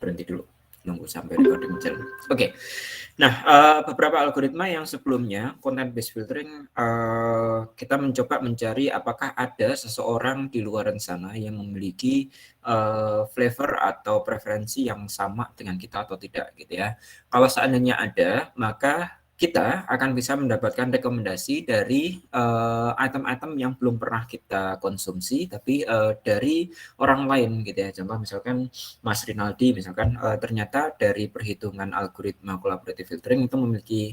berhenti dulu, nunggu sampai recording jalan. Oke. Nah, beberapa algoritma yang sebelumnya content based filtering, kita mencoba mencari apakah ada seseorang di luar sana yang memiliki flavor atau preferensi yang sama dengan kita atau tidak gitu ya. Kalau seandainya ada, maka kita akan bisa mendapatkan rekomendasi dari item-item yang belum pernah kita konsumsi, tapi dari orang lain gitu ya. Contoh misalkan Mas Rinaldi, misalkan ternyata dari perhitungan algoritma collaborative filtering itu memiliki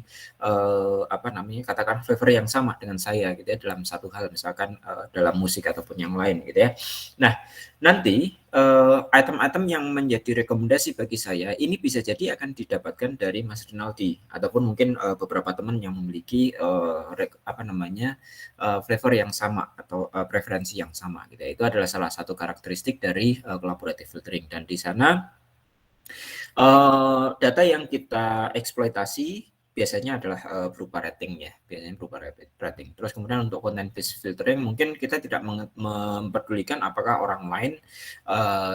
katakan flavor yang sama dengan saya gitu ya dalam satu hal, misalkan dalam musik ataupun yang lain gitu ya. Nah, nanti item-item yang menjadi rekomendasi bagi saya ini bisa jadi akan didapatkan dari Mas Rinaldi ataupun mungkin beberapa teman yang memiliki flavor yang sama atau preferensi yang sama gitu ya. Itu adalah salah satu karakteristik dari collaborative filtering, dan di sana data yang kita eksploitasi biasanya adalah berupa rating ya, biasanya berupa rating. Terus kemudian untuk content based filtering mungkin kita tidak memperdulikan apakah orang lain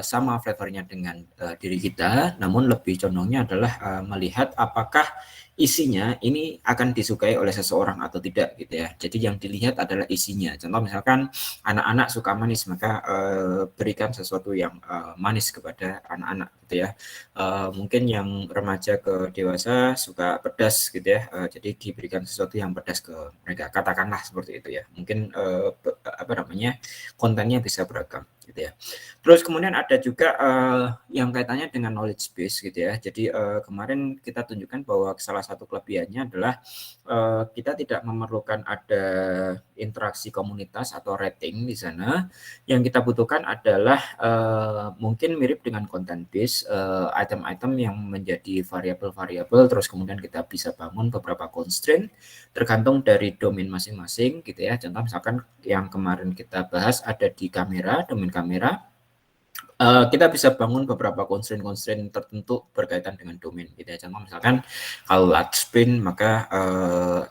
sama flavornya dengan diri kita, namun lebih condongnya adalah melihat apakah isinya ini akan disukai oleh seseorang atau tidak gitu ya. Jadi yang dilihat adalah isinya. Contoh misalkan anak-anak suka manis, maka berikan sesuatu yang manis kepada anak-anak gitu ya. Mungkin yang remaja ke dewasa suka pedas gitu ya, jadi diberikan sesuatu yang pedas ke mereka, katakanlah seperti itu ya. Mungkin kontennya bisa beragam gitu ya. Terus kemudian ada juga yang kaitannya dengan knowledge base gitu ya. Jadi kemarin kita tunjukkan bahwa salah satu kelebihannya adalah kita tidak memerlukan ada interaksi komunitas atau rating di sana. Yang kita butuhkan adalah mungkin mirip dengan content base, item-item yang menjadi variabel-variabel, terus kemudian kita bisa bangun beberapa constraint tergantung dari domain masing-masing gitu ya. Contoh misalkan yang kemarin kita bahas ada di kamera, domain kamera. Kita bisa bangun beberapa constraint tertentu berkaitan dengan domain gitu ya. Contoh misalkan kalau large screen maka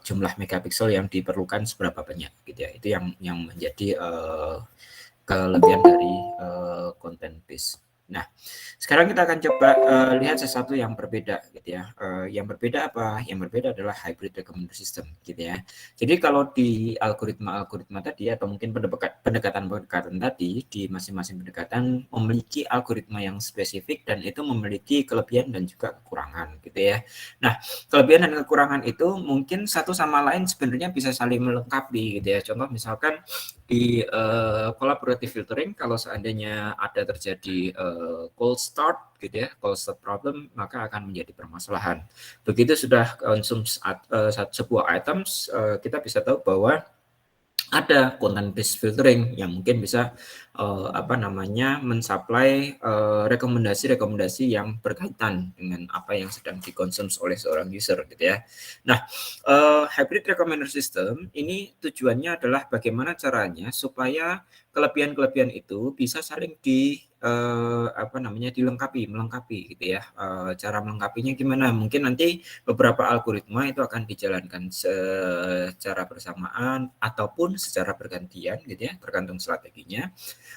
jumlah megapiksel yang diperlukan seberapa banyak gitu ya. Itu yang menjadi kelebihan dari content base. Nah, sekarang kita akan coba lihat sesuatu yang berbeda gitu ya. Yang berbeda apa? Yang berbeda adalah hybrid recommender system gitu ya. Jadi kalau di algoritma tadi atau mungkin pendekatan tadi, di masing-masing pendekatan memiliki algoritma yang spesifik dan itu memiliki kelebihan dan juga kekurangan gitu ya. Nah, kelebihan dan kekurangan itu mungkin satu sama lain sebenarnya bisa saling melengkapi gitu ya. Contoh misalkan di collaborative filtering, kalau seandainya ada terjadi cold start gitu ya, cold start problem, maka akan menjadi permasalahan. Begitu sudah konsumsi sebuah items, kita bisa tahu bahwa ada content based filtering yang mungkin bisa mensuplai rekomendasi-rekomendasi yang berkaitan dengan apa yang sedang dikonsumsi oleh seorang user gitu ya. Nah, hybrid recommender system ini tujuannya adalah bagaimana caranya supaya kelebihan-kelebihan itu bisa saling melengkapi gitu ya. Cara melengkapinya gimana? Mungkin nanti beberapa algoritma itu akan dijalankan secara bersamaan ataupun secara bergantian gitu ya, tergantung strateginya.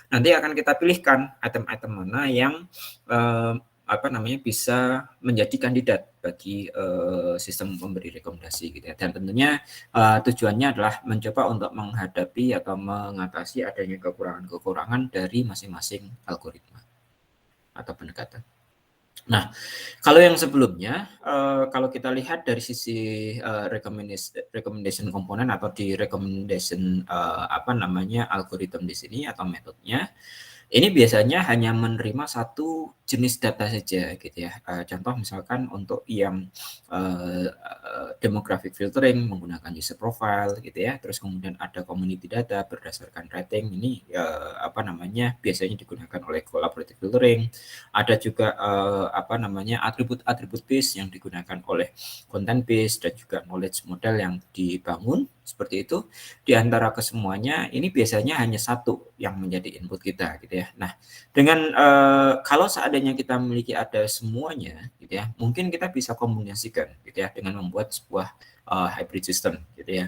Nanti akan kita pilihkan item-item mana yang bisa menjadi kandidat bagi sistem pemberi rekomendasi gitu ya. Dan tentunya tujuannya adalah mencoba untuk menghadapi atau mengatasi adanya kekurangan-kekurangan dari masing-masing algoritma atau pendekatan. Nah, kalau yang sebelumnya, kalau kita lihat dari sisi recommendation komponen atau di recommendation algoritma di sini atau metodenya, ini biasanya hanya menerima satu jenis data saja gitu ya. Contoh misalkan untuk yang demographic filtering menggunakan user profile gitu ya. Terus kemudian ada community data berdasarkan rating, ini biasanya digunakan oleh collaborative filtering. Ada juga atribut-atribut base yang digunakan oleh content base dan juga knowledge model yang dibangun seperti itu. Di antara kesemuanya ini biasanya hanya satu yang menjadi input kita gitu ya. Nah, dengan kalau seandainya kita memiliki ada semuanya gitu ya, mungkin kita bisa kombinasikan gitu ya dengan membuat sebuah hybrid system gitu ya.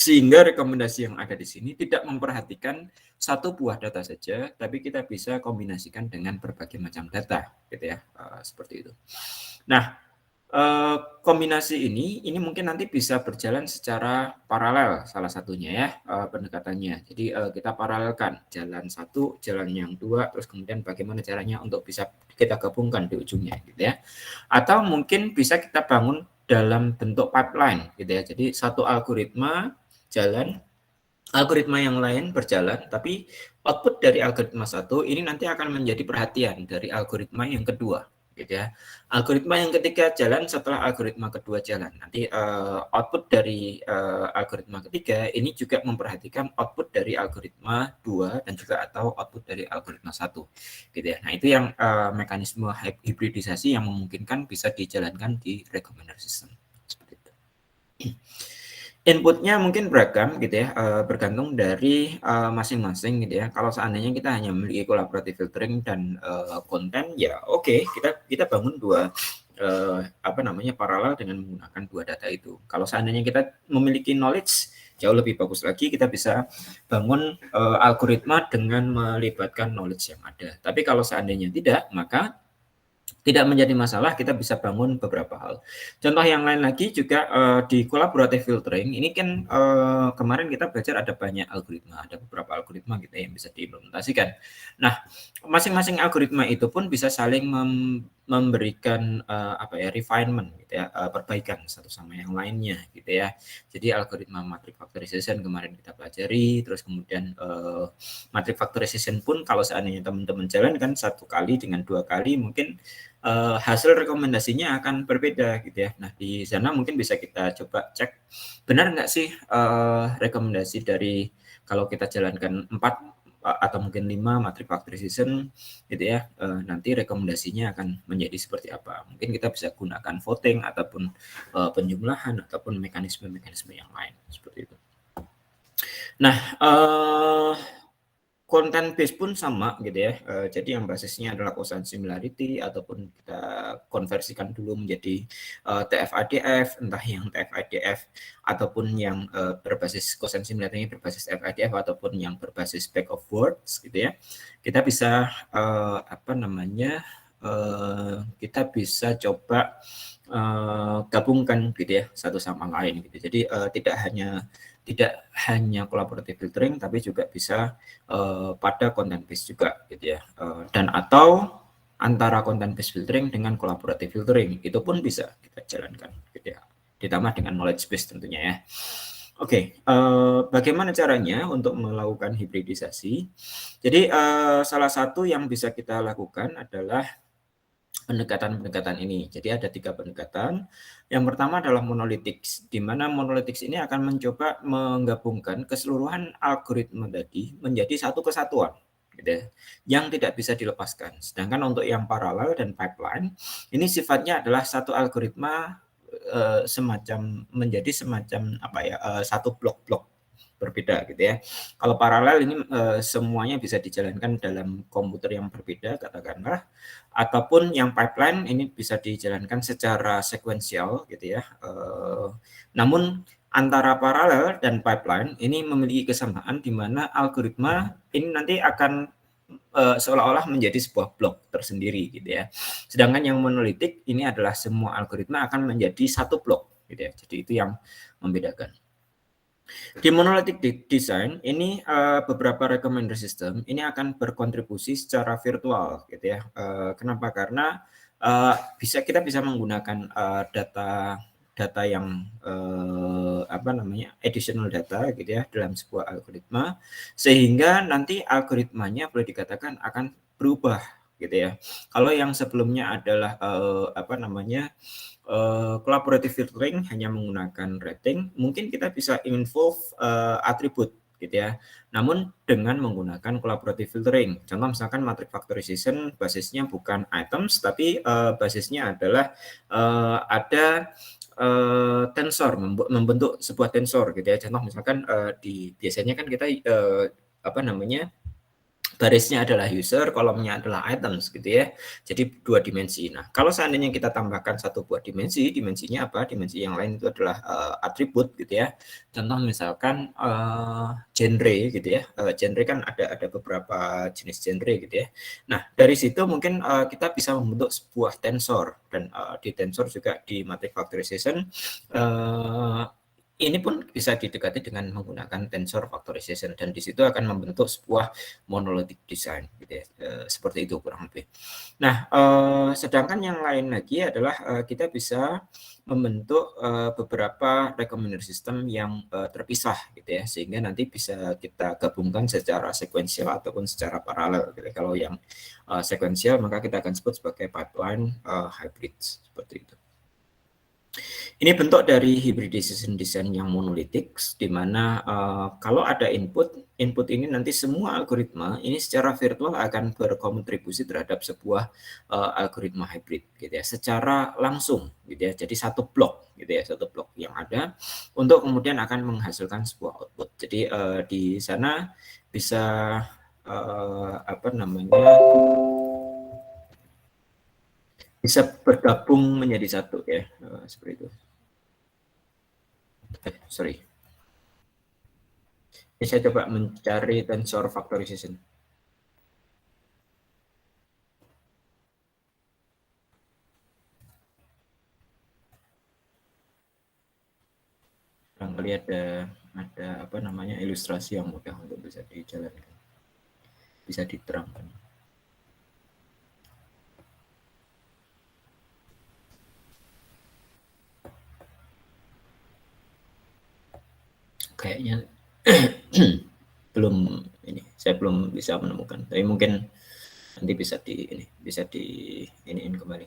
Sehingga rekomendasi yang ada di sini tidak memperhatikan satu buah data saja, tapi kita bisa kombinasikan dengan berbagai macam data, gitu ya, seperti itu. Nah, kombinasi ini mungkin nanti bisa berjalan secara paralel salah satunya ya, pendekatannya. Jadi, kita paralelkan jalan satu, jalan yang dua, terus kemudian bagaimana caranya untuk bisa kita gabungkan di ujungnya, gitu ya. Atau mungkin bisa kita bangun dalam bentuk pipeline, gitu ya. Jadi satu algoritma jalan, algoritma yang lain berjalan, tapi output dari algoritma satu ini nanti akan menjadi perhatian dari algoritma yang kedua, gitu ya. Algoritma yang ketiga jalan setelah algoritma kedua jalan. Nanti output dari algoritma ketiga ini juga memperhatikan output dari algoritma dua dan juga atau output dari algoritma satu, gitu ya. Nah itu yang mekanisme hibridisasi yang memungkinkan bisa dijalankan di recombiner system. Seperti itu. Inputnya mungkin beragam gitu ya, bergantung dari masing-masing gitu ya. Kalau seandainya kita hanya memiliki collaborative filtering dan konten, ya oke, kita bangun dua paralel dengan menggunakan dua data itu. Kalau seandainya kita memiliki knowledge jauh lebih bagus lagi, kita bisa bangun algoritma dengan melibatkan knowledge yang ada. Tapi kalau seandainya tidak, maka tidak menjadi masalah, kita bisa bangun beberapa hal. Contoh yang lain lagi juga di collaborative filtering, ini kan kemarin kita belajar ada banyak algoritma, ada beberapa algoritma gitu yang bisa diimplementasikan. Nah, masing-masing algoritma itu pun bisa saling memberikan refinement gitu ya, perbaikan satu sama yang lainnya gitu ya. Jadi algoritma matrix factorization kemarin kita pelajari, terus kemudian matrix factorization pun kalau seandainya teman-teman jalankan satu kali dengan dua kali mungkin hasil rekomendasinya akan berbeda gitu ya. Nah di sana mungkin bisa kita coba cek benar nggak sih rekomendasi dari kalau kita jalankan 4 atau mungkin 5 matrix factorization gitu ya, nanti rekomendasinya akan menjadi seperti apa. Mungkin kita bisa gunakan voting ataupun penjumlahan ataupun mekanisme-mekanisme yang lain seperti itu. Nah, konten base pun sama gitu ya. Jadi yang basisnya adalah cosine similarity ataupun kita konversikan dulu menjadi TF-IDF, entah yang TF-IDF ataupun yang berbasis cosine similarity berbasis FIDF ataupun yang berbasis back of words gitu ya. Kita bisa kita bisa coba gabungkan gitu ya satu sama lain gitu. Jadi tidak hanya collaborative filtering tapi juga bisa pada content base juga gitu ya, dan atau antara content base filtering dengan collaborative filtering itu pun bisa kita jalankan gitu ya, ditambah dengan knowledge base tentunya ya. Oke, bagaimana caranya untuk melakukan hibridisasi? Jadi salah satu yang bisa kita lakukan adalah pendekatan-pendekatan ini. Jadi ada 3 pendekatan. Yang pertama adalah monolithics, di mana monolithics ini akan mencoba menggabungkan keseluruhan algoritma tadi menjadi satu kesatuan, gitu ya, yang tidak bisa dilepaskan. Sedangkan untuk yang paralel dan pipeline, ini sifatnya adalah satu algoritma menjadi semacam satu blok-blok berbeda gitu ya. Kalau paralel ini semuanya bisa dijalankan dalam komputer yang berbeda katakanlah, ataupun yang pipeline ini bisa dijalankan secara sekuensial gitu ya. Namun antara paralel dan pipeline ini memiliki kesamaan di mana algoritma ini nanti akan seolah-olah menjadi sebuah blok tersendiri gitu ya. Sedangkan yang monolitik ini adalah semua algoritma akan menjadi satu blok gitu ya. Jadi itu yang membedakan. Di monolithic design ini beberapa recommender system ini akan berkontribusi secara virtual gitu ya. Kenapa? Karena kita bisa menggunakan data yang additional data gitu ya dalam sebuah algoritma sehingga nanti algoritmanya boleh dikatakan akan berubah gitu ya. Kalau yang sebelumnya adalah collaborative filtering hanya menggunakan rating, mungkin kita bisa involve atribut gitu ya. Namun dengan menggunakan collaborative filtering. Contoh misalkan matrix factorization basisnya bukan items tapi basisnya adalah ada tensor, membentuk sebuah tensor gitu ya. Contoh misalkan biasanya kan kita barisnya adalah user, kolomnya adalah items gitu ya. Jadi 2 dimensi. Nah, kalau seandainya kita tambahkan satu buah dimensi, dimensinya apa? Dimensi yang lain itu adalah atribut gitu ya. Contoh misalkan genre gitu ya. Genre kan ada beberapa jenis genre gitu ya. Nah, dari situ mungkin kita bisa membentuk sebuah tensor, dan di tensor juga di matrix factorization ini pun bisa didekati dengan menggunakan tensor factorization, dan di situ akan membentuk sebuah monolithic design gitu ya, seperti itu kurang lebih. Nah, sedangkan yang lain lagi adalah kita bisa membentuk beberapa recombiner system yang terpisah gitu ya, sehingga nanti bisa kita gabungkan secara sekuensial ataupun secara paralel gitu. Kalau yang sekuensial maka kita akan sebut sebagai pipeline hybrid, seperti itu. Ini bentuk dari hybridization design yang monolitik, di mana kalau ada input ini nanti semua algoritma ini secara virtual akan berkontribusi terhadap sebuah algoritma hybrid gitu ya, secara langsung gitu ya. Jadi satu blok gitu ya, satu blok yang ada untuk kemudian akan menghasilkan sebuah output. Jadi di sana bisa apa namanya, bisa bergabung menjadi satu ya, seperti itu. Sorry. Ini saya coba mencari tensor factorization. Barangkali ada apa namanya, ilustrasi yang mudah untuk bisa dijalankan, bisa diterangkan. Kayaknya belum, ini saya belum bisa menemukan, tapi mungkin nanti bisa iniin kembali.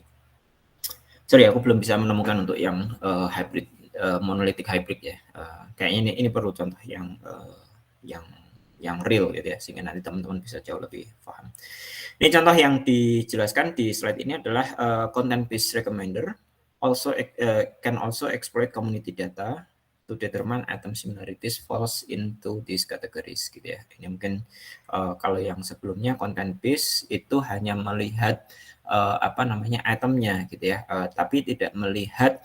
Sorry, aku belum bisa menemukan untuk yang hybrid, monolithic hybrid ya. Kayaknya ini perlu contoh yang real gitu ya, sehingga nanti teman-teman bisa jauh lebih paham. Ini contoh yang dijelaskan di slide ini adalah content based recommender can also exploit community data to determine item similarities falls into these categories gitu ya. Ini mungkin kalau yang sebelumnya content based itu hanya melihat apa namanya, itemnya gitu ya, tapi tidak melihat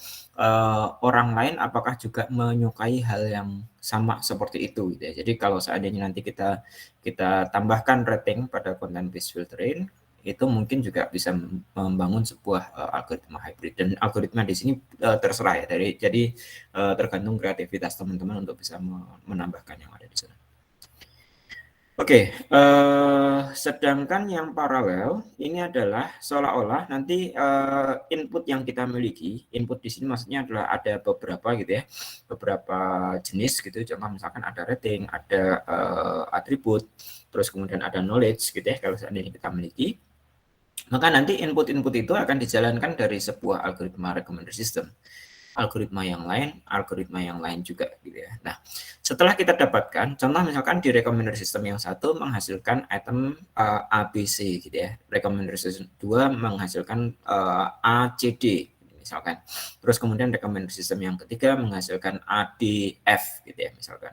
orang lain apakah juga menyukai hal yang sama seperti itu gitu ya. Jadi kalau seandainya nanti kita tambahkan rating pada content based filtering, itu mungkin juga bisa membangun sebuah algoritma hybrid, dan algoritma di sini terserah ya, jadi tergantung kreativitas teman-teman untuk bisa menambahkan yang ada di sana. Oke, sedangkan yang paralel ini adalah seolah-olah nanti input yang kita miliki, input di sini maksudnya adalah ada beberapa gitu ya, beberapa jenis gitu. Contoh misalkan ada rating, ada atribut, terus kemudian ada knowledge gitu ya, kalau seandainya kita miliki. Maka nanti input-input itu akan dijalankan dari sebuah algoritma recommender system. Algoritma yang lain juga gitu ya. Nah, setelah kita dapatkan, contoh misalkan di recommender system yang satu menghasilkan item ABC gitu ya. Recommender system 2 menghasilkan ACD misalkan. Terus kemudian recommender system yang ketiga menghasilkan ADF gitu ya misalkan.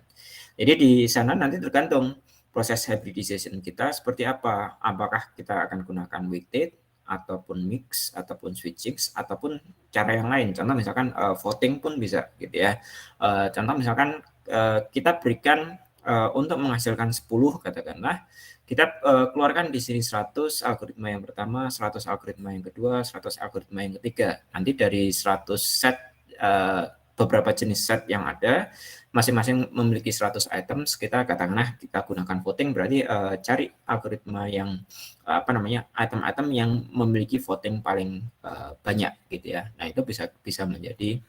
Jadi di sana nanti tergantung proses hybridization kita seperti apa. Apakah kita akan gunakan weighted ataupun mix ataupun switching ataupun cara yang lain. Contoh misalkan voting pun bisa gitu ya. Contoh misalkan kita berikan untuk menghasilkan 10 katakanlah, kita keluarkan di sini 100 algoritma yang pertama, 100 algoritma yang kedua, 100 algoritma yang ketiga. Nanti dari 100 set beberapa jenis set yang ada, masing-masing memiliki 100 items, kita katakanlah kita gunakan voting, berarti cari algoritma yang apa namanya, item-item yang memiliki voting paling banyak gitu ya. Nah, itu bisa menjadi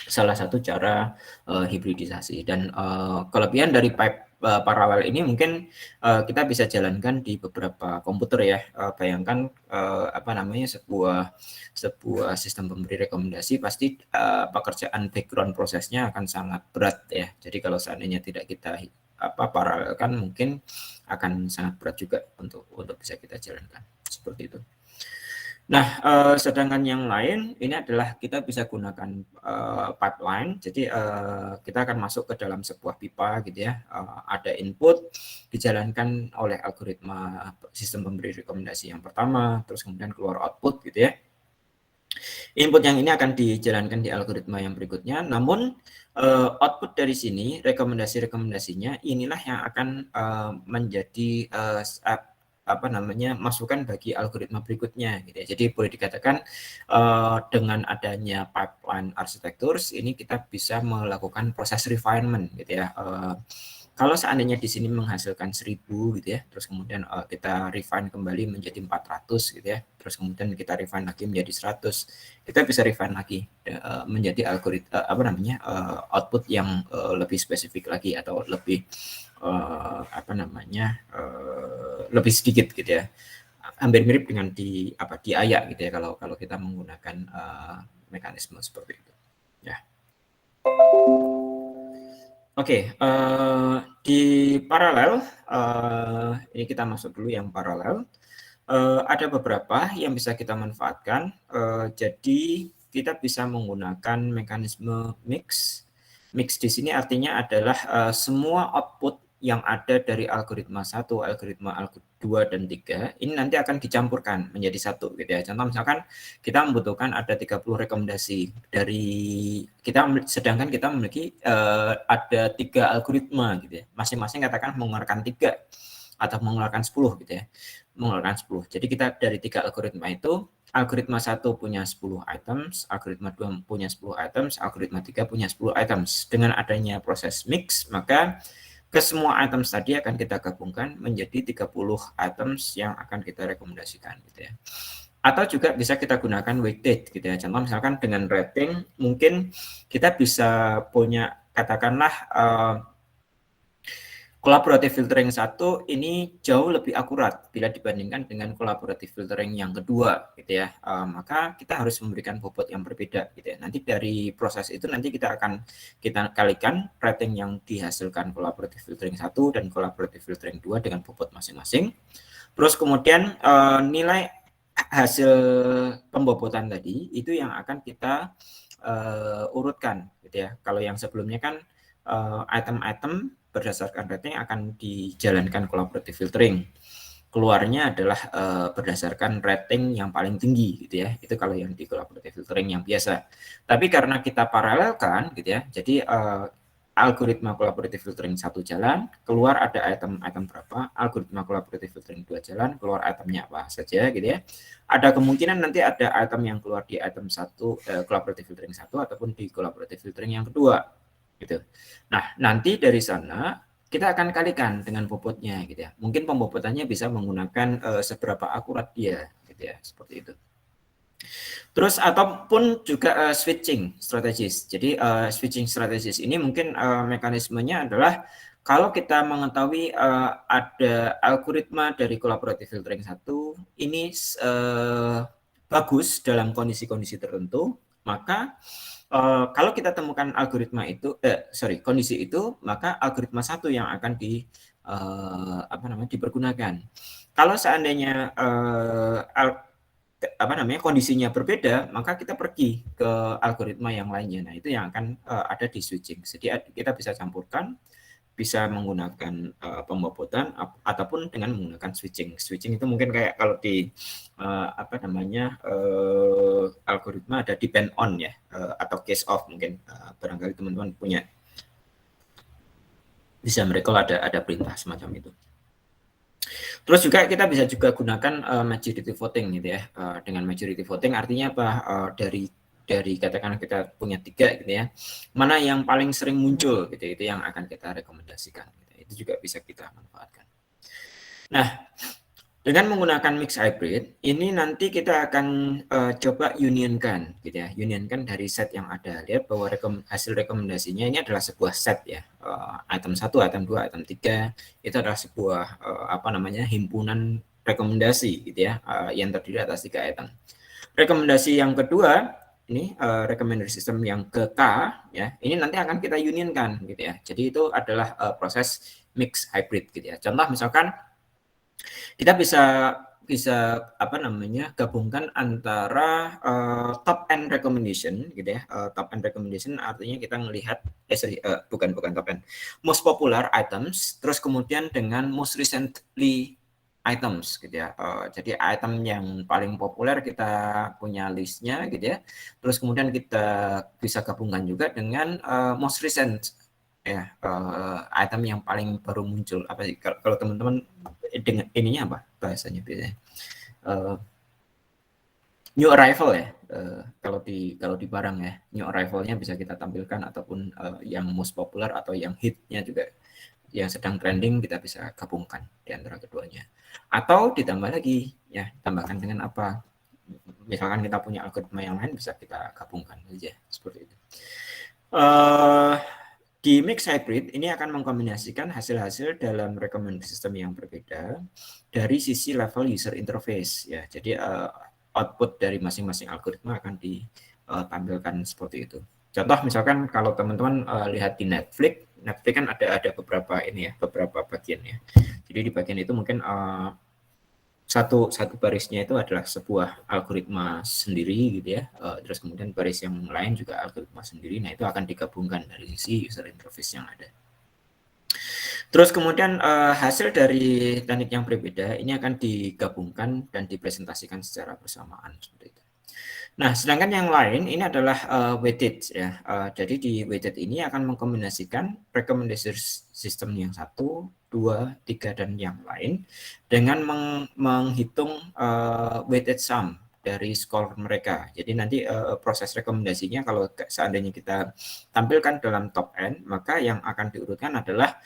salah satu cara hibridisasi, dan kelebihan dari pipe paralel ini mungkin kita bisa jalankan di beberapa komputer ya. Bayangkan apa namanya, sebuah sistem pemberi rekomendasi, pasti pekerjaan background prosesnya akan sangat berat ya. Jadi kalau seandainya tidak kita paralelkan, mungkin akan sangat berat juga untuk bisa kita jalankan seperti itu. Nah, sedangkan yang lain ini adalah kita bisa gunakan pipeline. Jadi kita akan masuk ke dalam sebuah pipa gitu ya. Ada input dijalankan oleh algoritma sistem pemberi rekomendasi yang pertama, terus kemudian keluar output gitu ya. Input yang ini akan dijalankan di algoritma yang berikutnya. Namun output dari sini rekomendasinya inilah yang akan menjadi masukan bagi algoritma berikutnya gitu ya. Jadi boleh dikatakan dengan adanya pipeline arsitektur ini kita bisa melakukan proses refinement gitu ya. Kalau seandainya di sini menghasilkan 1000 gitu ya, terus kemudian kita refine kembali menjadi 400 gitu ya, terus kemudian kita refine lagi menjadi 100, kita bisa refine lagi menjadi algoritma output yang lebih spesifik lagi atau lebih lebih sedikit gitu ya, hampir mirip dengan di AYA gitu ya kalau kita menggunakan mekanisme seperti itu ya. Oke, di paralel ini kita masuk dulu yang paralel. Ada beberapa yang bisa kita manfaatkan. Jadi kita bisa menggunakan mekanisme mix. Mix di sini artinya adalah semua output yang ada dari algoritma 1, algoritma 2 dan 3 ini nanti akan dicampurkan menjadi satu gitu ya. Contoh misalkan kita membutuhkan ada 30 rekomendasi dari sedangkan kita memiliki ada 3 algoritma gitu ya. Masing-masing katakan mengeluarkan 3 atau mengeluarkan 10 gitu ya. Mengeluarkan 10. Jadi kita dari 3 algoritma itu, algoritma 1 punya 10 items, algoritma 2 punya 10 items, algoritma 3 punya 10 items. Dengan adanya proses mix, maka ke semua items tadi akan kita gabungkan menjadi 30 items yang akan kita rekomendasikan gitu ya. Atau juga bisa kita gunakan weighted gitu ya. Contoh misalkan dengan rating mungkin kita bisa punya katakanlah collaborative filtering 1 ini jauh lebih akurat bila dibandingkan dengan collaborative filtering yang kedua gitu ya. Maka kita harus memberikan bobot yang berbeda gitu ya. Nanti dari proses itu nanti kita kalikan rating yang dihasilkan collaborative filtering 1 dan collaborative filtering 2 dengan bobot masing-masing. Terus kemudian nilai hasil pembobotan tadi itu yang akan kita urutkan gitu ya. Kalau yang sebelumnya kan item-item berdasarkan rating akan dijalankan collaborative filtering. Keluarnya adalah berdasarkan rating yang paling tinggi gitu ya. Itu kalau yang di collaborative filtering yang biasa. Tapi karena kita paralelkan gitu ya. Jadi algoritma collaborative filtering 1 jalan, keluar ada item berapa, algoritma collaborative filtering 2 jalan, keluar itemnya apa saja gitu ya. Ada kemungkinan nanti ada item yang keluar di item 1 collaborative filtering 1 ataupun di collaborative filtering yang kedua gitu. Nah, nanti dari sana kita akan kalikan dengan bobotnya gitu ya. Mungkin pembobotannya bisa menggunakan seberapa akurat dia gitu ya, seperti itu. Terus ataupun juga switching strategis. Jadi switching strategis ini mungkin mekanismenya adalah kalau kita mengetahui ada algoritma dari collaborative filtering 1 ini bagus dalam kondisi-kondisi tertentu, maka kalau kita temukan algoritma itu, kondisi itu, maka algoritma 1 yang akan dipergunakan. Kalau seandainya kondisinya berbeda, maka kita pergi ke algoritma yang lainnya. Nah, itu yang akan ada di switching. Jadi kita bisa campurkan, bisa menggunakan pembobotan ataupun dengan menggunakan switching. Switching itu mungkin kayak kalau di algoritma ada depend on ya atau case of mungkin barangkali teman-teman punya bisa mereka ada perintah semacam itu. Terus juga kita bisa juga gunakan majority voting gitu ya. Dengan majority voting artinya apa? Dari katakanlah kita punya 3 gitu ya, mana yang paling sering muncul gitu, itu yang akan kita rekomendasikan gitu. Itu juga bisa kita manfaatkan. Nah, dengan menggunakan mix hybrid ini nanti kita akan coba unionkan gitu ya, unionkan dari set yang ada. Lihat bahwa hasil rekomendasinya ini adalah sebuah set ya, item 1, item 2, item 3 itu adalah sebuah himpunan rekomendasi gitu ya, yang terdiri atas 3 item. Rekomendasi yang kedua ini recommender system yang ke K ya, ini nanti akan kita unionkan gitu ya. Jadi itu adalah proses mix hybrid gitu ya. Contoh misalkan kita bisa bisa apa namanya gabungkan antara top end recommendation gitu ya. Top end recommendation artinya kita melihat bukan top end, most popular items, terus kemudian dengan most recently items gitu ya. Jadi item yang paling populer kita punya listnya gitu ya. Terus kemudian kita bisa gabungkan juga dengan most recent ya, item yang paling baru muncul. Apa sih kalau teman-teman dengan ininya apa bahasanya biasanya? New arrival ya, kalau di barang ya, new arrival-nya bisa kita tampilkan ataupun yang most popular atau yang hit-nya juga yang sedang trending kita bisa gabungkan di antara keduanya. Atau ditambah lagi ya, tambahkan dengan apa? Misalkan kita punya algoritma yang lain bisa kita gabungkan saja seperti itu. Di mix hybrid ini akan mengkombinasikan hasil-hasil dalam recommended system yang berbeda dari sisi level user interface ya. Jadi output dari masing-masing algoritma akan ditampilkan seperti itu. Contoh misalkan kalau teman-teman lihat di Netflix kan ada beberapa ini ya, beberapa bagian ya. Jadi di bagian itu mungkin satu barisnya itu adalah sebuah algoritma sendiri gitu ya, terus kemudian baris yang lain juga algoritma sendiri. Nah itu akan digabungkan dari sisi user interface yang ada. Terus kemudian hasil dari teknik yang berbeda ini akan digabungkan dan dipresentasikan secara bersamaan seperti itu. Nah, sedangkan yang lain ini adalah weighted ya. Jadi di weighted ini akan mengkombinasikan recommendation system yang 1, 2, 3 dan yang lain dengan menghitung weighted sum dari skor mereka. Jadi nanti proses rekomendasinya kalau seandainya kita tampilkan dalam top end, maka yang akan diurutkan adalah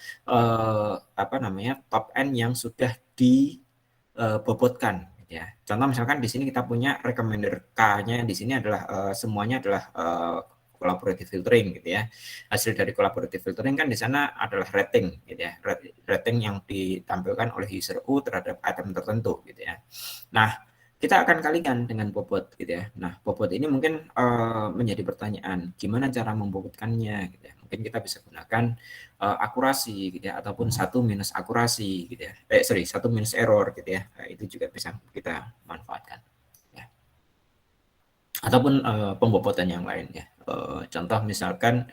apa namanya top end yang sudah dibobotkan. Ya, contoh misalkan di sini kita punya recommender K-nya di sini adalah semuanya adalah collaborative filtering gitu ya. Hasil dari collaborative filtering kan di sana adalah rating gitu ya. Rating yang ditampilkan oleh user U terhadap item tertentu gitu ya. Nah, kita akan kalikan dengan bobot gitu ya. Nah, bobot ini mungkin menjadi pertanyaan, gimana cara membobotkannya gitu ya. Mungkin kita bisa gunakan akurasi gitu ya, ataupun 1 minus akurasi gitu ya. 1 minus error gitu ya. Itu juga bisa kita manfaatkan. Ya. Ataupun pembobotan yang lain ya. Contoh misalkan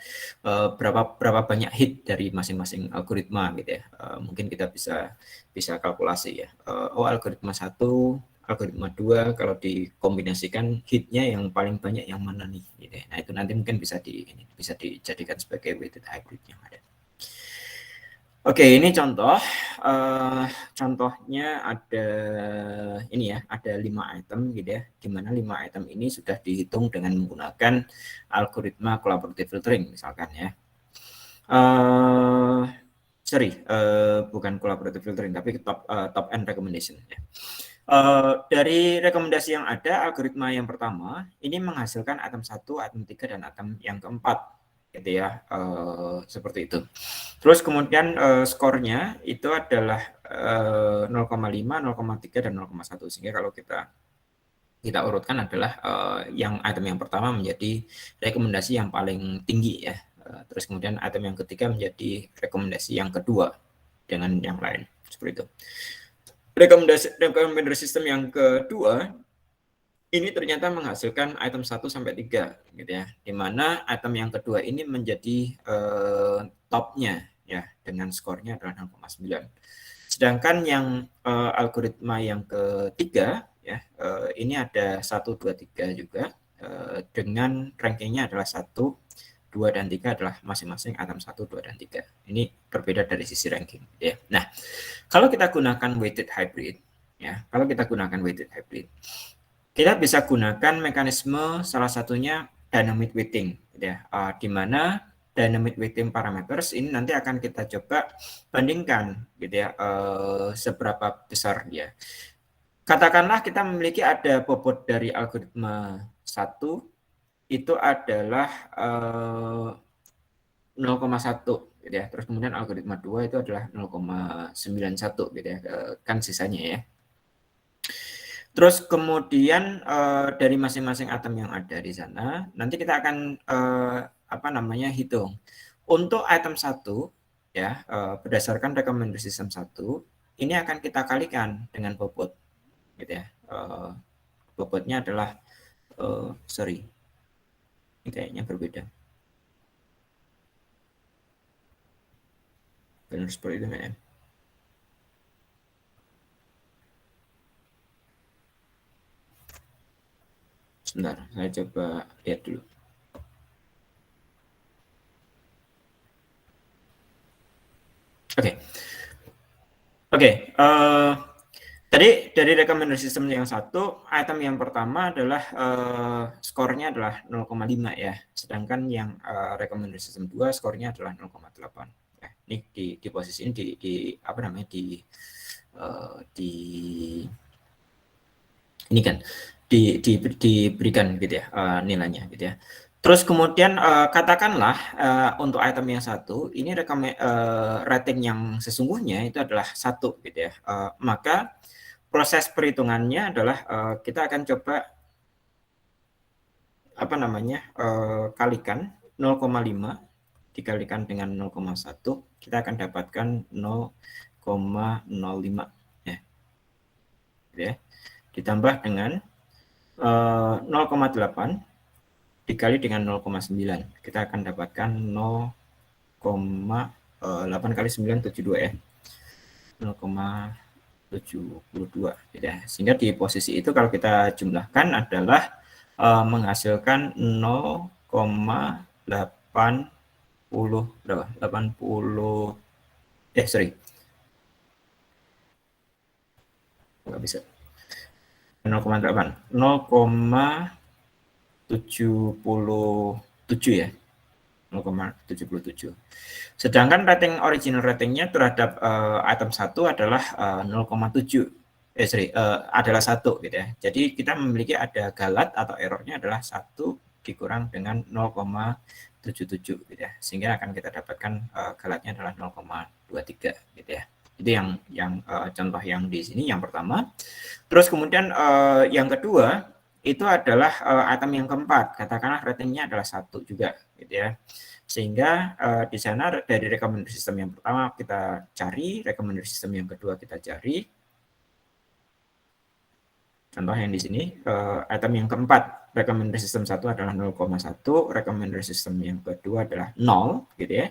berapa banyak hit dari masing-masing algoritma gitu ya. Mungkin kita bisa kalkulasi ya. Algoritma 1, algoritma 2 kalau dikombinasikan hitnya yang paling banyak yang mana nih gitu ya. Nah, itu nanti mungkin bisa dijadikan sebagai weighted hybrid yang ada. Oke, ini contoh. Contohnya ada ini ya, ada 5 item gitu ya. Di mana 5 item ini sudah dihitung dengan menggunakan algoritma collaborative filtering misalkan ya. Bukan collaborative filtering tapi top end recommendation ya. Dari rekomendasi yang ada, algoritma yang pertama ini menghasilkan item 1, item 3 dan item yang keempat gitu ya, seperti itu. Terus kemudian skornya itu adalah 0,5, 0,3 dan 0,1 sehingga kalau kita urutkan adalah yang item yang pertama menjadi rekomendasi yang paling tinggi ya. Terus kemudian item yang ketiga menjadi rekomendasi yang kedua dengan yang lain seperti itu. Recommender system yang kedua ini ternyata menghasilkan item 1 sampai 3 gitu ya. Di mana item yang kedua ini menjadi topnya ya dengan skornya adalah 0,9. Sedangkan yang algoritma yang ketiga ya ini ada 1, 2, 3 juga dengan rankingnya adalah 1, 2 dan 3 adalah masing-masing item 1, 2 dan 3. Ini berbeda dari sisi ranking ya. Nah, kalau kita gunakan weighted hybrid ya, kita bisa gunakan mekanisme salah satunya dynamic weighting gitu ya, di mana dynamic weighting parameters ini nanti akan kita coba bandingkan gitu ya, seberapa besar dia. Katakanlah kita memiliki ada bobot dari algoritma 1 itu adalah 0,1 gitu ya. Terus kemudian algoritma 2 itu adalah 0,91 gitu ya, kan sisanya ya. Terus kemudian dari masing-masing atom yang ada di sana, nanti kita akan hitung. Untuk item 1 berdasarkan recommended system 1, ini akan kita kalikan dengan bobot gitu ya. Bobotnya adalah sorry, ini kayaknya berbeda. Benar seperti itu ya. Sebentar, saya coba lihat dulu. Oke. Oke, tadi dari recommender system yang satu, item yang pertama adalah skornya adalah 0,5 ya, sedangkan yang recommender system 2 skornya adalah 0,8. Ya, ini di posisi ini di apa namanya ini kan diberikan gitu ya nilainya gitu ya. Terus kemudian katakanlah untuk item yang satu ini rating yang sesungguhnya itu adalah 1 gitu ya. Maka proses perhitungannya adalah kita akan coba apa namanya kalikan 0,5 dikalikan dengan 0,1 kita akan dapatkan 0,05 ya. Gitu ya. Ditambah dengan 0,8 dikali dengan 0,9 kita akan dapatkan 0,8 kali 9 72 ya 0,72 ya. Sehingga di posisi itu kalau kita jumlahkan adalah menghasilkan 0,80 berapa 80 sorry nggak bisa 0,8 0,77 ya 0,77. Sedangkan original ratingnya terhadap item 1 adalah 0,7 adalah 1 gitu ya. Jadi kita memiliki ada galat atau errornya adalah 1 dikurang dengan 0,77 gitu ya. Sehingga akan kita dapatkan galatnya adalah 0,23 gitu ya. Itu yang contoh yang di sini yang pertama. Terus kemudian yang kedua itu adalah item yang keempat, katakanlah ratingnya adalah 1 juga gitu ya. Sehingga di sana dari recommender system yang pertama kita cari, recommender system yang kedua kita cari. Contoh yang di sini item yang keempat, recommender system 1 adalah 0,1, recommender system yang kedua adalah 0 gitu ya.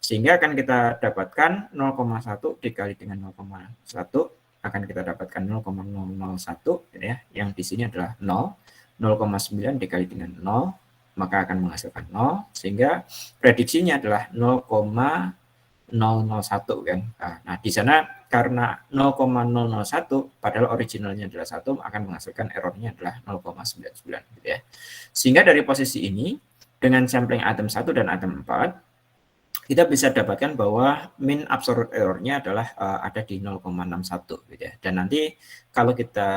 Sehingga akan kita dapatkan 0,1 dikali dengan 0,1 akan kita dapatkan 0,001 gitu ya. Yang di sini adalah 0, 0,9 dikali dengan 0 maka akan menghasilkan 0 sehingga prediksinya adalah 0,001 kan. Nah, di sana karena 0,001 padahal originalnya adalah 1 akan menghasilkan errornya adalah 0,99 gitu ya. Sehingga dari posisi ini dengan sampling item 1 dan item 4 kita bisa dapatkan bahwa min absolute error-nya adalah ada di 0,61 gitu ya. Dan nanti kalau kita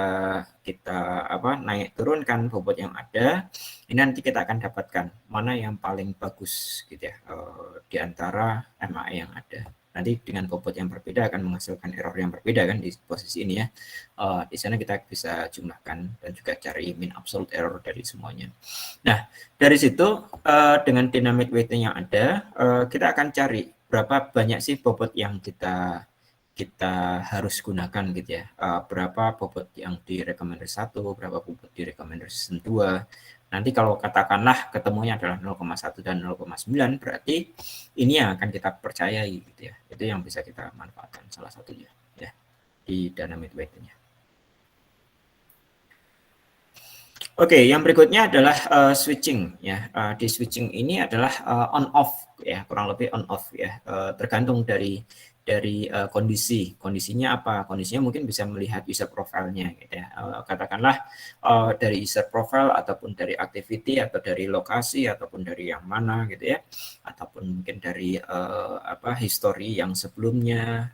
naik turunkan bobot yang ada, ini nanti kita akan dapatkan mana yang paling bagus gitu ya di antara MAE yang ada. Nanti dengan bobot yang berbeda akan menghasilkan error yang berbeda kan di posisi ini ya. Di sana kita bisa jumlahkan dan juga cari min absolute error dari semuanya. Nah, dari situ dengan dynamic weighting yang ada, kita akan cari berapa banyak sih bobot yang kita harus gunakan gitu ya. Berapa bobot yang di recommender 1, berapa bobot di recommender system 2. Nanti kalau katakanlah ketemunya adalah 0,1 dan 0,9 berarti ini yang akan kita percayai gitu ya. Itu yang bisa kita manfaatkan salah satunya ya di dynamic weighting-nya. Oke, yang berikutnya adalah switching ya. Di switching ini adalah on off ya, kurang lebih on off ya. Tergantung dari kondisinya apa? Kondisinya mungkin bisa melihat user profile-nya gitu ya. Katakanlah dari user profile ataupun dari activity atau dari lokasi ataupun dari yang mana gitu ya. Ataupun mungkin dari history yang sebelumnya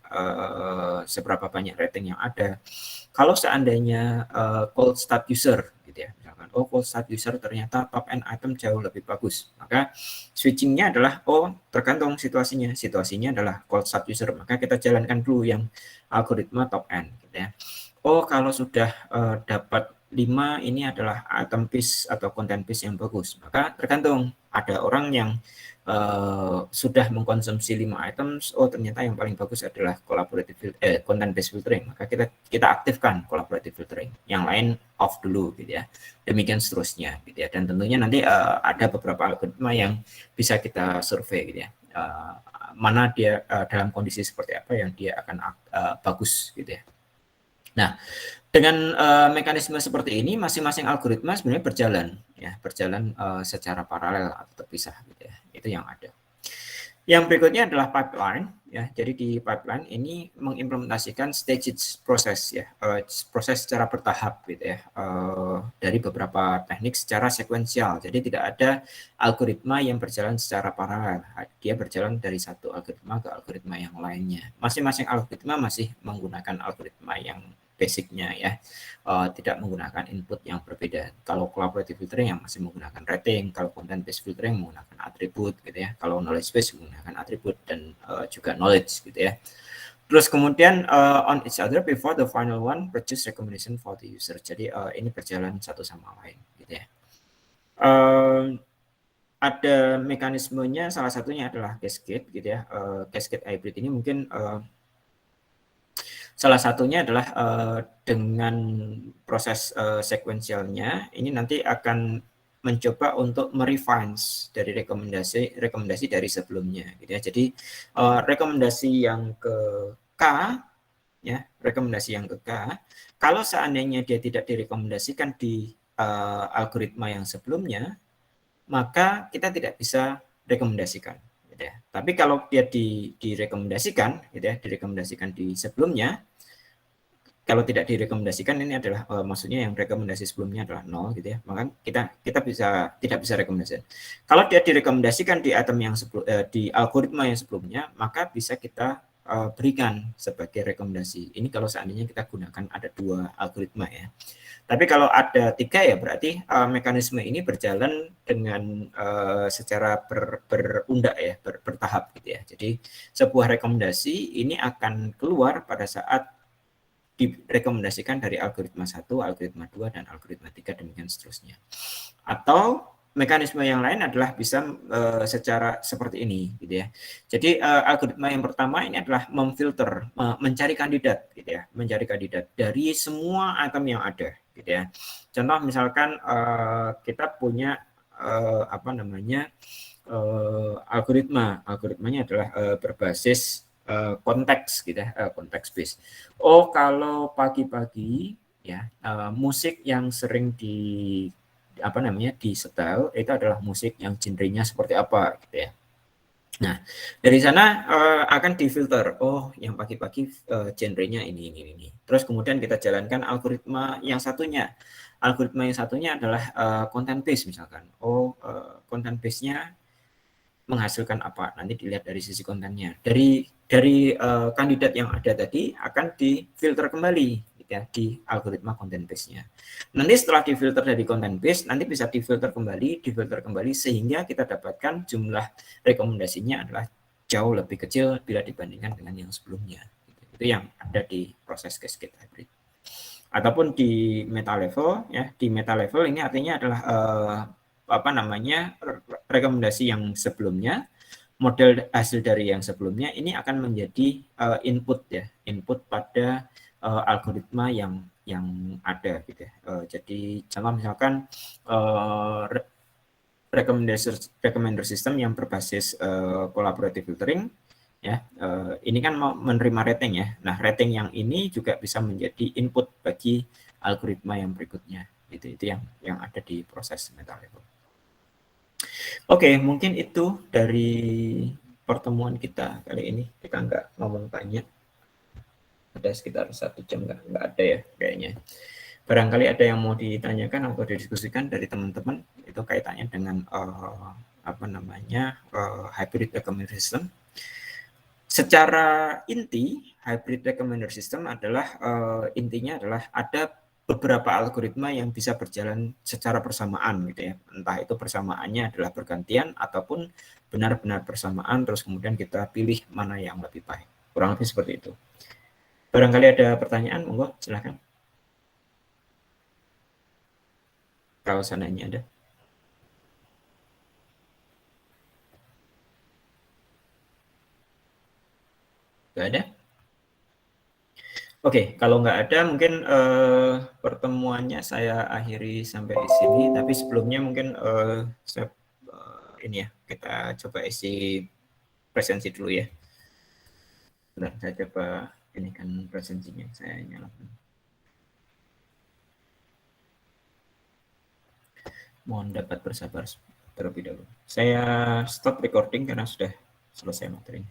seberapa banyak rating yang ada. Kalau seandainya cold start user gitu ya, misalkan cold start user ternyata top end item jauh lebih bagus, maka switchingnya adalah tergantung situasinya adalah cold start user, maka kita jalankan dulu yang algoritma top end gitu ya. Kalau sudah dapat 5 ini adalah item piece atau content piece yang bagus. Maka tergantung, ada orang yang sudah mengkonsumsi 5 items, oh ternyata yang paling bagus adalah content based filtering, maka kita aktifkan collaborative filtering, yang lain off dulu gitu ya. Demikian seterusnya gitu ya. Dan tentunya nanti ada beberapa algoritma yang bisa kita survei gitu ya. Mana dia dalam kondisi seperti apa yang dia akan bagus gitu ya. Nah, dengan mekanisme seperti ini, masing-masing algoritma sebenarnya berjalan secara paralel atau terpisah gitu ya. Itu yang ada. Yang berikutnya adalah pipeline ya. Jadi di pipeline ini mengimplementasikan stages proses ya, proses secara bertahap gitu ya, dari beberapa teknik secara sekuensial. Jadi tidak ada algoritma yang berjalan secara paralel. Dia berjalan dari satu algoritma ke algoritma yang lainnya. Masing-masing algoritma masih menggunakan algoritma yang basicnya ya, tidak menggunakan input yang berbeda. Kalau collaborative filtering yang masih menggunakan rating, kalau content based filtering menggunakan atribut gitu ya, kalau knowledge based menggunakan atribut dan juga knowledge gitu ya. Terus kemudian on each other before the final one produce recommendation for the user. Jadi ini berjalan satu sama lain gitu ya. Ada mekanismenya, salah satunya adalah cascade gitu ya. Cascade hybrid ini mungkin salah satunya adalah dengan proses sekuensialnya ini nanti akan mencoba untuk merefines dari rekomendasi dari sebelumnya gitu ya. Jadi rekomendasi yang ke K ya, rekomendasi yang ke K, kalau seandainya dia tidak direkomendasikan di algoritma yang sebelumnya, maka kita tidak bisa rekomendasikan gitu ya. Tapi kalau dia direkomendasikan gitu ya, direkomendasikan di sebelumnya, kalau tidak direkomendasikan ini adalah maksudnya yang rekomendasi sebelumnya adalah 0 gitu ya, maka kita tidak bisa rekomendasi. Kalau dia direkomendasikan di item yang di algoritma yang sebelumnya, maka bisa kita berikan sebagai rekomendasi. Ini kalau seandainya kita gunakan ada 2 algoritma ya. Tapi kalau ada 3 ya berarti mekanisme ini berjalan dengan secara berundak ya, bertahap gitu ya. Jadi sebuah rekomendasi ini akan keluar pada saat direkomendasikan dari algoritma 1, algoritma 2, dan algoritma 3, demikian seterusnya. Atau mekanisme yang lain adalah bisa secara seperti ini gitu ya. Jadi algoritma yang pertama ini adalah memfilter, mencari kandidat gitu ya, mencari kandidat dari semua item yang ada gitu ya. Contoh misalkan kita punya algoritmanya adalah berbasis konteks gitu ya, konteks based. Oh, kalau pagi-pagi ya musik yang sering di setel itu adalah musik yang genrenya seperti apa gitu ya. Nah, dari sana akan difilter. Oh, yang pagi-pagi genrenya ini. Terus kemudian kita jalankan algoritma yang satunya. Algoritma yang satunya adalah content based misalkan. Oh, content based-nya menghasilkan apa? Nanti dilihat dari sisi kontennya. Dari kandidat yang ada tadi akan difilter kembali gitu ya, di algoritma content base-nya. Nanti setelah difilter dari content base, nanti bisa difilter kembali sehingga kita dapatkan jumlah rekomendasinya adalah jauh lebih kecil bila dibandingkan dengan yang sebelumnya. Itu yang ada di proses cascade hybrid. Ataupun di meta level ya, di meta level ini artinya adalah rekomendasi yang sebelumnya, model hasil dari yang sebelumnya ini akan menjadi input pada algoritma yang ada gitu ya. Jadi contoh misalkan recommender system yang berbasis collaborative filtering ya, ini kan menerima rating ya. Nah, rating yang ini juga bisa menjadi input bagi algoritma yang berikutnya. Itu yang ada di proses meta level. Oke, mungkin itu dari pertemuan kita kali ini. Kita nggak ngomong banyak. Ada sekitar 1 jam, nggak ada ya kayaknya. Barangkali ada yang mau ditanyakan atau didiskusikan dari teman-teman, itu kaitannya dengan hybrid recommender system. Secara inti, hybrid recommender system adalah intinya adalah ada beberapa algoritma yang bisa berjalan secara bersamaan gitu ya. Entah itu persamaannya adalah bergantian ataupun benar-benar bersamaan, terus kemudian kita pilih mana yang lebih baik. Kurang lebih seperti itu. Barangkali ada pertanyaan, monggo silakan. Kalau seandainya ada. Nggak ada? Oke, kalau nggak ada mungkin pertemuannya saya akhiri sampai di sini. Tapi sebelumnya mungkin saya ini ya, kita coba isi presensi dulu ya. Bentar, saya coba ini kan presensinya saya nyalakan. Mohon dapat bersabar terlebih dahulu. Saya stop recording karena sudah selesai materinya.